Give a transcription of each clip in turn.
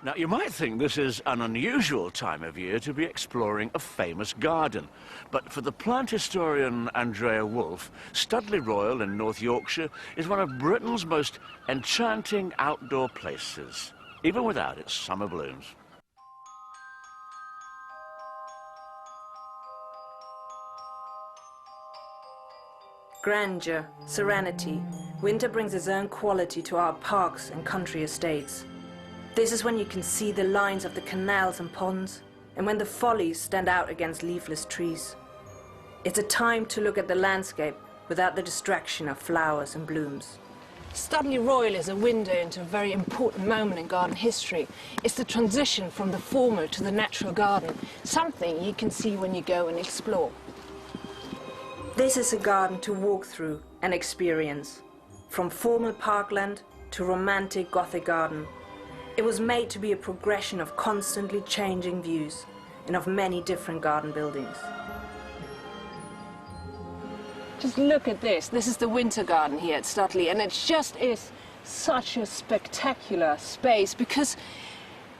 Now, you might think this is an unusual time of year to be exploring a famous garden, but for the plant historian Andrea Wulf, Studley Royal in North Yorkshire is one of Britain's most enchanting outdoor places, even without its summer blooms. Grandeur, serenity, winter brings its own quality to our parks and country estates. This is when you can see the lines of the canals and ponds, and when the follies stand out against leafless trees. It's a time to look at the landscape without the distraction of flowers and blooms. Studley Royal is a window into a very important moment in garden history. It's the transition from the formal to the natural garden, something you can see when you go and explore. This is a garden to walk through and experience. From formal parkland to romantic Gothic garden, it was made to be a progression of constantly changing views and of many different garden buildings. Just look at this. This is the winter garden here at Studley, and it just is such a spectacular space because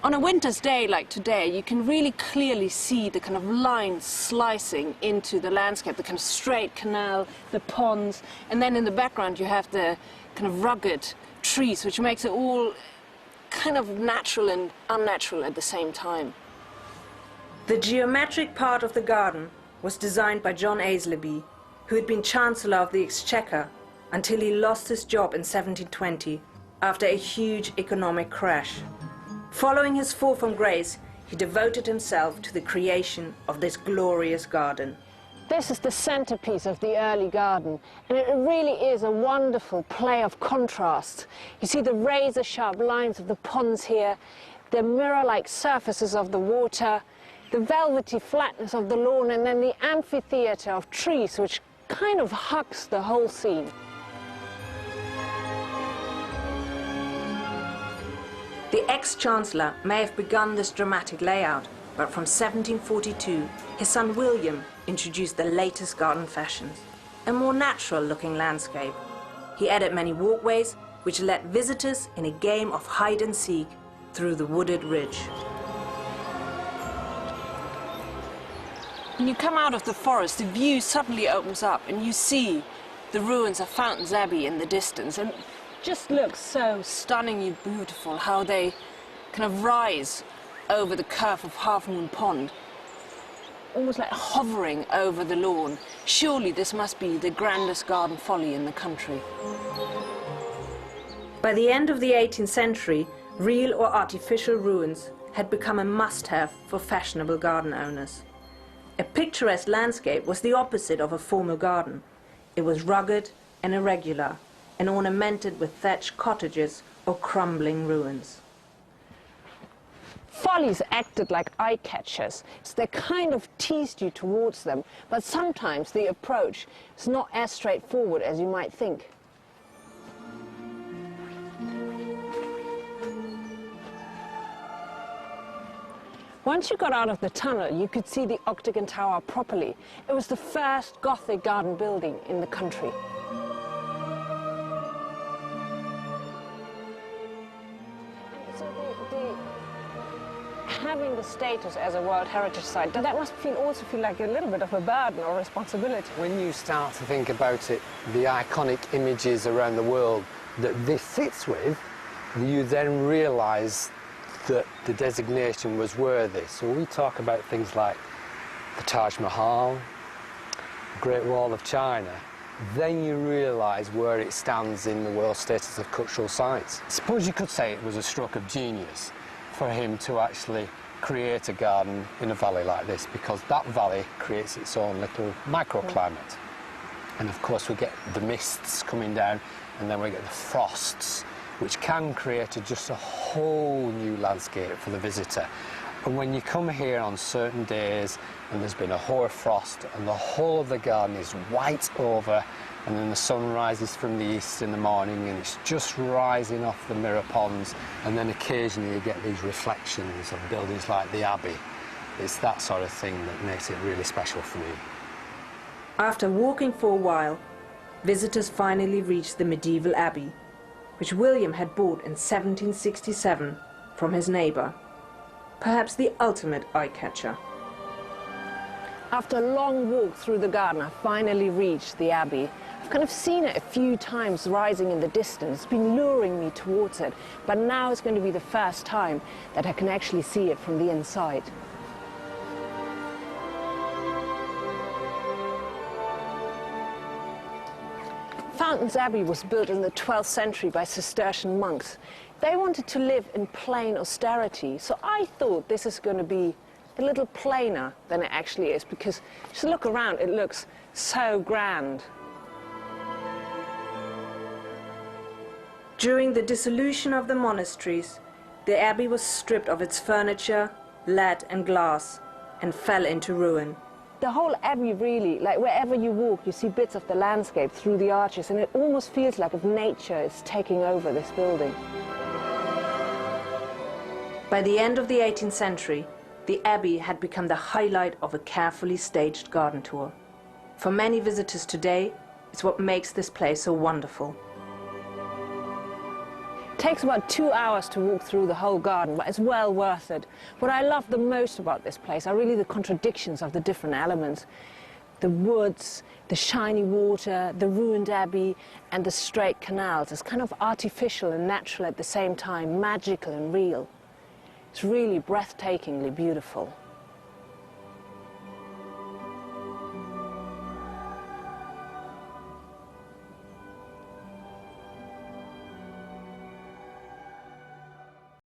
on a winter's day like today, you can really clearly see the kind of lines slicing into the landscape, the kind of straight canal, the ponds, and then in the background you have the kind of rugged trees, which makes it all kind of natural and unnatural at the same time. The geometric part of the garden was designed by John Aislabie, who had been Chancellor of the Exchequer until he lost his job in 1720 after a huge economic crash. Following his fall from grace, he devoted himself to the creation of this glorious garden. This is the centerpiece of the early garden, and it really is a wonderful play of contrast. You see the razor-sharp lines of the ponds here, the mirror-like surfaces of the water, the velvety flatness of the lawn, and then the amphitheater of trees which kind of hugs the whole scene. The ex-Chancellor may have begun this dramatic layout, but from 1742, his son William introduced the latest garden fashions, a more natural-looking landscape. He added many walkways, which led visitors in a game of hide-and-seek through the wooded ridge. When you come out of the forest, the view suddenly opens up and you see the ruins of Fountains Abbey in the distance, and it just looks so stunningly beautiful how they kind of rise over the curve of Half Moon Pond, almost like hovering over the lawn. Surely this must be the grandest garden folly in the country. By the end of the 18th century, real or artificial ruins had become a must-have for fashionable garden owners. A picturesque landscape was the opposite of a formal garden. It was rugged and irregular, and ornamented with thatched cottages or crumbling ruins. Follies acted like eye-catchers. They kind of teased you towards them, but sometimes the approach is not as straightforward as you might think. Once you got out of the tunnel, you could see the Octagon Tower properly. It was the first Gothic garden building in the country. Having the status as a World Heritage Site, that must also feel like a little bit of a burden or responsibility. When you start to think about it, the iconic images around the world that this sits with, you then realise that the designation was worthy. So we talk about things like the Taj Mahal, the Great Wall of China, then you realise where it stands in the world status of cultural sites. I suppose you could say it was a stroke of genius for him to actually create a garden in a valley like this, because that valley creates its own little microclimate. And of course we get the mists coming down, and then we get the frosts, which can create just a whole new landscape for the visitor. And when you come here on certain days and there's been a hoar frost and the whole of the garden is white over, and then the sun rises from the east in the morning and it's just rising off the mirror ponds, and then occasionally you get these reflections of buildings like the Abbey. It's that sort of thing that makes it really special for me. After walking for a while, visitors finally reached the medieval abbey, which William had bought in 1767 from his neighbour. Perhaps the ultimate eye-catcher. After a long walk through the garden, I finally reached the Abbey. I've kind of seen it a few times rising in the distance. It's been luring me towards it, but now it's going to be the first time that I can actually see it from the inside. Fountains Abbey was built in the 12th century by Cistercian monks. They wanted to live in plain austerity, so I thought this is going to be a little plainer than it actually is, because just look around, it looks so grand. During the dissolution of the monasteries, the abbey was stripped of its furniture, lead and glass, and fell into ruin. The whole abbey really, like wherever you walk, you see bits of the landscape through the arches, and it almost feels like if nature is taking over this building. By the end of the 18th century, the abbey had become the highlight of a carefully staged garden tour. For many visitors today, it's what makes this place so wonderful. It takes about 2 hours to walk through the whole garden, but it's well worth it. What I love the most about this place are really the contradictions of the different elements. The woods, the shiny water, the ruined abbey, and the straight canals. It's kind of artificial and natural at the same time, magical and real. It's really breathtakingly beautiful.